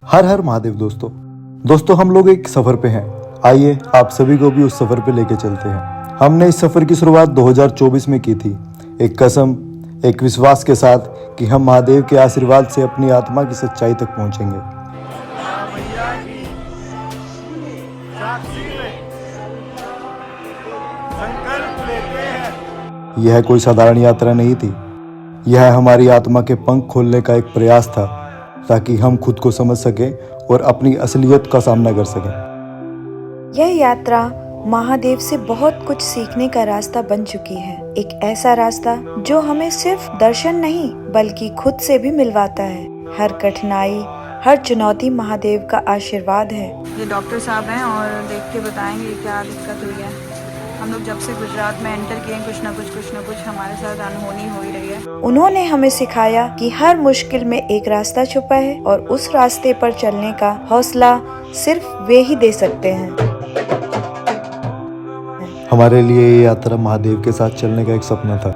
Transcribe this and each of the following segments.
हर हर महादेव दोस्तों हम लोग एक सफर पे हैं। आइए आप सभी को भी उस सफर पे लेके चलते हैं। हमने इस सफर की शुरुआत 2024 में की थी, एक कसम, एक विश्वास के साथ कि हम महादेव के आशीर्वाद से अपनी आत्मा की सच्चाई तक पहुंचेंगे। यह कोई साधारण यात्रा नहीं थी, यह हमारी आत्मा के पंख खोलने का एक प्रयास था, ताकि हम खुद को समझ सकें और अपनी असलियत का सामना कर सकें। यह यात्रा महादेव से बहुत कुछ सीखने का रास्ता बन चुकी है। एक ऐसा रास्ता जो हमें सिर्फ दर्शन नहीं बल्कि खुद से भी मिलवाता है। हर कठिनाई, हर चुनौती महादेव का आशीर्वाद है। ये डॉक्टर साहब हैं और देख के बताएंगे क्या दिक्कत हुई है। हम लोग जब से गुजरात में एंटर किए कुछ ना कुछ हमारे साथ अनहोनी हो ही रही है। उन्होंने हमें सिखाया कि हर मुश्किल में एक रास्ता छुपा है और उस रास्ते पर चलने का हौसला सिर्फ वे ही दे सकते हैं। हमारे लिए ये यात्रा महादेव के साथ चलने का एक सपना था,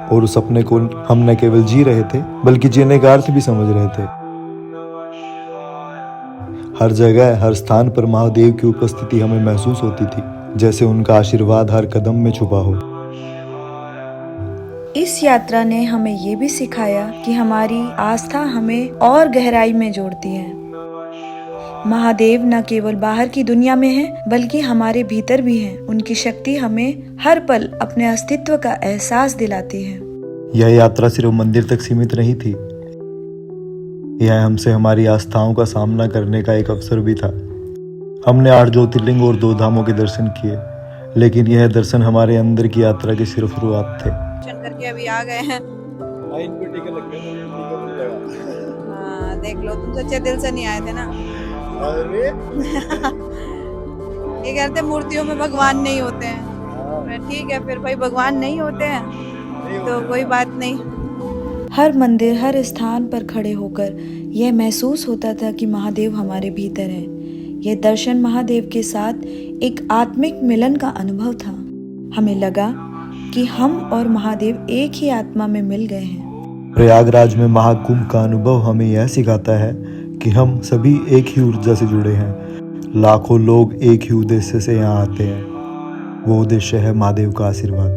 और उस सपने को हम न केवल जी रहे थे बल्कि जीने का अर्थ भी समझ रहे थे। हर जगह, हर स्थान पर महादेव की उपस्थिति हमें महसूस होती थी, जैसे उनका आशीर्वाद हर कदम में छुपा हो। इस यात्रा ने हमें ये भी सिखाया कि हमारी आस्था हमें और गहराई में जोड़ती है। महादेव न केवल बाहर की दुनिया में है बल्कि हमारे भीतर भी हैं। उनकी शक्ति हमें हर पल अपने अस्तित्व का एहसास दिलाती है। यह यात्रा सिर्फ मंदिर तक सीमित नहीं थी, यह हमसे हमारी आस्थाओं का सामना करने का एक अवसर भी था। हमने 8 ज्योतिर्लिंग और 2 धामों के दर्शन किए, लेकिन यह दर्शन हमारे अंदर की यात्रा की सिर्फ शुरुआत थे। दर्शन करके अभी आ गए हैं। हाँ देख लो, तुम सच्चे दिल से नहीं आए थे ना। ये कहते मूर्तियों में भगवान नहीं होते हैं। ठीक है, फिर भाई भगवान नहीं होते हैं तो कोई बात नहीं। हर मंदिर, हर स्थान पर खड़े होकर यह महसूस होता था कि महादेव हमारे भीतर है। यह दर्शन महादेव के साथ एक आत्मिक मिलन का अनुभव था। हमें लगा कि हम और महादेव एक ही आत्मा में मिल गए हैं। प्रयागराज में महाकुंभ का अनुभव हमें यह सिखाता है कि हम सभी एक ही ऊर्जा से जुड़े हैं। लाखों लोग एक ही उद्देश्य से यहाँ आते हैं, वो उद्देश्य है महादेव का आशीर्वाद।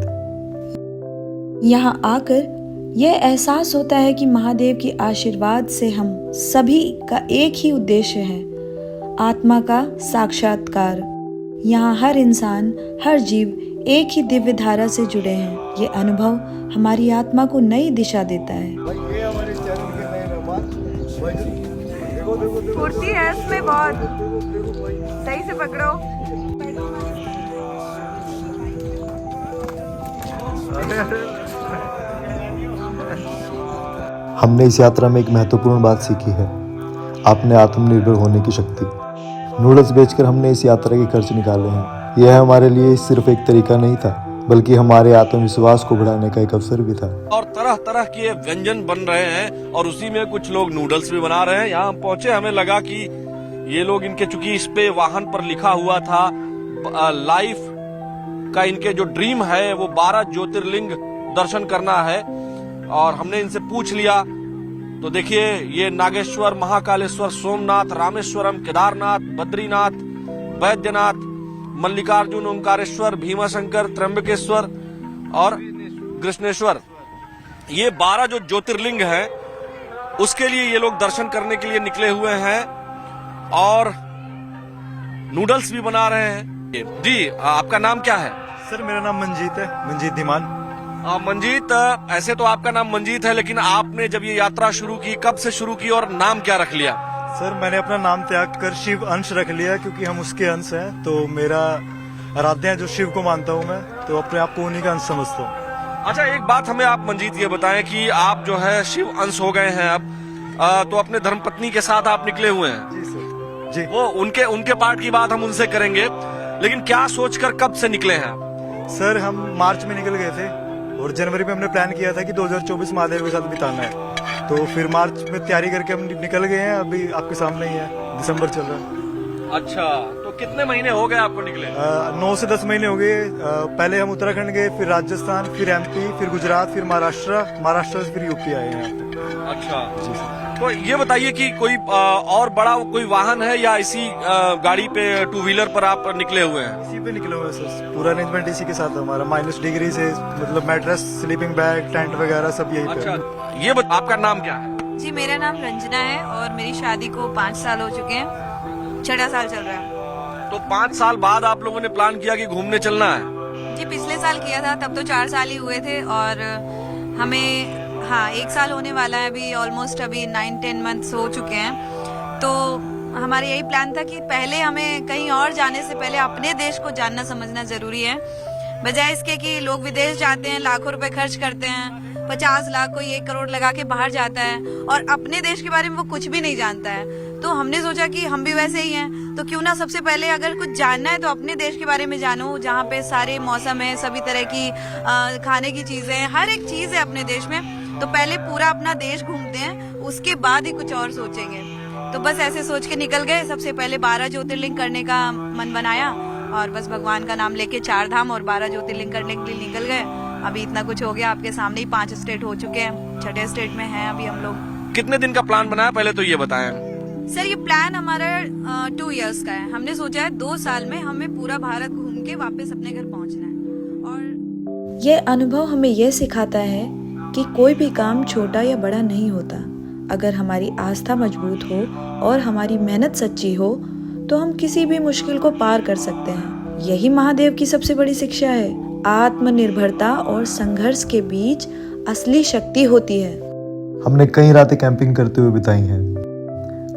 यहाँ आकर यह एहसास होता है कि महादेव के आशीर्वाद से हम सभी का एक ही उद्देश्य है, आत्मा का साक्षात्कार। यहाँ हर इंसान, हर जीव एक ही दिव्य धारा से जुड़े हैं। ये अनुभव हमारी आत्मा को नई दिशा देता है। फुर्ती है इसमें बहुत, सही से पकड़ो। हमने इस यात्रा में एक महत्वपूर्ण बात सीखी है, अपने आत्मनिर्भर होने की शक्ति। नूडल्स बेचकर हमने इस यात्रा के खर्च निकाले हैं। यह हमारे लिए सिर्फ एक तरीका नहीं था, बल्कि हमारे आत्मविश्वास को बढ़ाने का एक अवसर भी था। और तरह तरह के व्यंजन बन रहे हैं और उसी में कुछ लोग नूडल्स भी बना रहे हैं। यहाँ हम पहुंचे, हमें लगा कि ये लोग, इनके चूंकि इस पे वाहन पर लिखा हुआ था लाइफ का, इनके जो ड्रीम है वो 12 ज्योतिर्लिंग दर्शन करना है। और हमने इनसे पूछ लिया तो देखिए, ये नागेश्वर, महाकालेश्वर, सोमनाथ, रामेश्वरम, केदारनाथ, बद्रीनाथ, बैद्यनाथ, मल्लिकार्जुन, ओंकारेश्वर, भीमाशंकर, त्र्यंबकेश्वर और कृष्णेश्वर, ये 12 जो ज्योतिर्लिंग हैं उसके लिए ये लोग दर्शन करने के लिए निकले हुए हैं और नूडल्स भी बना रहे हैं। जी, आपका नाम क्या है? सर मेरा नाम मंजीत है, मंजीत धीमान। मंजीत, ऐसे तो आपका नाम मंजीत है, लेकिन आपने जब ये यात्रा शुरू की, कब से शुरू की और नाम क्या रख लिया? सर मैंने अपना नाम त्याग कर शिव अंश रख लिया, क्योंकि हम उसके अंश हैं। तो मेरा आराध्य है जो शिव को मानता हूँ मैं, तो अपने आप को उन्हीं का अंश समझता हूँ। अच्छा, एक बात हमें आप मंजीत ये बताएं कि आप जो है शिव अंश हो गए हैं अब, तो अपने धर्मपत्नी के साथ आप निकले हुए हैं। जी सर जी। वो उनके पार्ट की बात हम उनसे करेंगे, लेकिन क्या सोचकर कब से निकले हैं आप? सर हम मार्च में निकल गए थे और जनवरी में हमने प्लान किया था कि 2024 महादेव के साथ बिताना है। तो फिर मार्च में तैयारी करके हम निकल गए हैं। अभी आपके सामने ही है, दिसंबर चल रहा है। अच्छा, तो कितने महीने हो गए आपको निकले? 9 से 10 महीने हो गए। पहले हम उत्तराखंड गए, फिर राजस्थान, फिर एमपी, फिर गुजरात, फिर महाराष्ट्र से फिर यूपी आए हैं यहाँ पे। अच्छा, जी सर। तो ये बताइए कि कोई और बड़ा कोई वाहन है या इसी गाड़ी पे 2 व्हीलर पर आप निकले हुए हैं? इसी पे निकले हुए हैं सर, पूरा अरेंजमेंट इसी के साथ है हमारा। माइनस डिग्री से मतलब मैट्रेस, स्लीपिंग बैग, टेंट वगैरह सब यही पे। अच्छा, ये आपका नाम क्या है? जी मेरा नाम रंजना है और मेरी शादी को 5 साल हो चुके हैं, 6वां साल चल रहा है। तो 5 साल बाद आप लोगों ने प्लान किया कि घूमने चलना है? जी पिछले साल किया था, तब तो 4 साल ही हुए थे और हमें 1 साल होने वाला है अभी, ऑलमोस्ट अभी 9-10 मंथ्स हो चुके हैं। तो हमारा यही प्लान था कि पहले हमें कहीं और जाने से पहले अपने देश को जानना समझना जरूरी है, बजाय इसके कि लोग विदेश जाते हैं, लाखों रुपए खर्च करते हैं, 50 लाख कोई 1 करोड़ लगा के बाहर जाता है और अपने देश के बारे में वो कुछ भी नहीं जानता है। तो हमने सोचा कि हम भी वैसे ही हैं, तो क्यों ना सबसे पहले अगर कुछ जानना है तो अपने देश के बारे में जानो, जहाँ पे सारे मौसम है, सभी तरह की खाने की चीजें हैं, हर एक चीज है अपने देश में। तो पहले पूरा अपना देश घूमते हैं, उसके बाद ही कुछ और सोचेंगे। तो बस ऐसे सोच के निकल गए। सबसे पहले 12 ज्योतिर्लिंग करने का मन बनाया और बस भगवान का नाम लेके 4 धाम और 12 ज्योतिर्लिंग करने के लिए निकल गए। अभी इतना कुछ हो गया, आपके सामने ही 5 स्टेट हो चुके हैं, 6ठे स्टेट में हैं अभी हम लोग। कितने दिन का प्लान बनाया पहले तो ये बताएं। सर ये प्लान हमारा 2 इयर्स का है। हमने सोचा है 2 साल में हमें पूरा भारत घूम के वापस अपने घर पहुंचना है। और ये अनुभव हमें यह सिखाता है कि कोई भी काम छोटा या बड़ा नहीं होता। अगर हमारी आस्था मजबूत हो और हमारी मेहनत सच्ची हो तो हम किसी भी मुश्किल को पार कर सकते हैं। यही महादेव की सबसे बड़ी शिक्षा है। आत्मनिर्भरता और संघर्ष के बीच असली शक्ति होती है। हमने कई रातें कैंपिंग करते हुए बिताई हैं।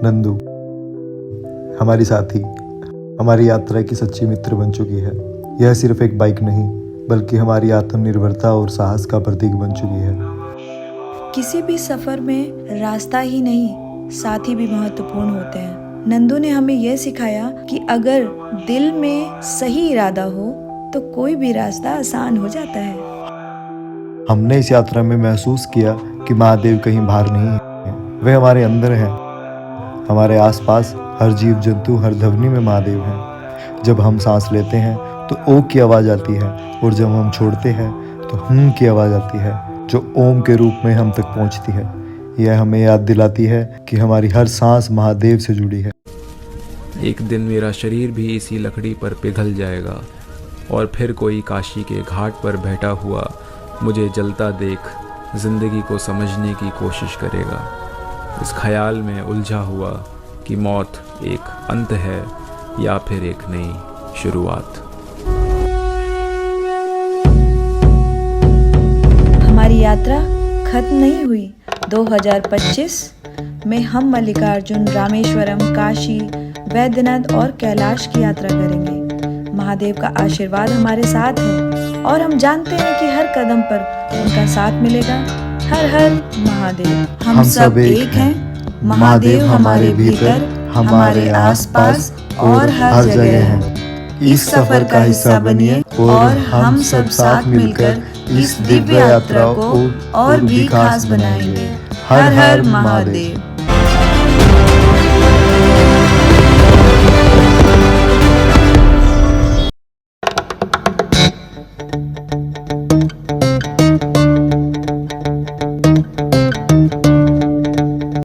नंदू हमारी साथी, हमारी यात्रा की सच्ची मित्र बन चुकी है। यह सिर्फ एक बाइक नहीं बल्कि हमारी आत्मनिर्भरता और साहस का प्रतीक बन चुकी है। किसी भी सफर में रास्ता ही नहीं, साथी भी महत्वपूर्ण होते हैं। नंदू ने हमें यह सिखाया कि अगर दिल में सही इरादा हो तो कोई भी रास्ता आसान हो जाता है। हमने इस यात्रा में महसूस किया कि महादेव कहीं बाहर नहीं है, वे हमारे अंदर हैं। हमारे आसपास हर जीव जंतु, हर ध्वनि में महादेव हैं। जब हम सांस लेते हैं तो ओ की आवाज़ आती है और जब हम छोड़ते हैं तो हम की आवाज़ आती है, जो ओम के रूप में हम तक पहुंचती है। यह हमें याद दिलाती है कि हमारी हर सांस महादेव से जुड़ी है। एक दिन मेरा शरीर भी इसी लकड़ी पर पिघल जाएगा और फिर कोई काशी के घाट पर बैठा हुआ मुझे जलता देख जिंदगी को समझने की कोशिश करेगा, इस ख्याल में उलझा हुआ कि मौत एक अंत है या फिर एक नई शुरुआत। हमारी यात्रा खत्म नहीं हुई। 2025 में हम मल्लिकार्जुन, रामेश्वरम, काशी, वैद्यनाथ और कैलाश की यात्रा करेंगे। महादेव का आशीर्वाद हमारे साथ है और हम जानते हैं कि हर कदम पर उनका साथ मिलेगा। हर हर महादेव। हम सब एक हैं। महादेव हमारे भीतर, हमारे आसपास और हर जगह है। इस सफर का हिस्सा बनिए और हम सब साथ मिलकर इस दिव्य यात्रा को और भी खास बनाएंगे। हर हर महादेव।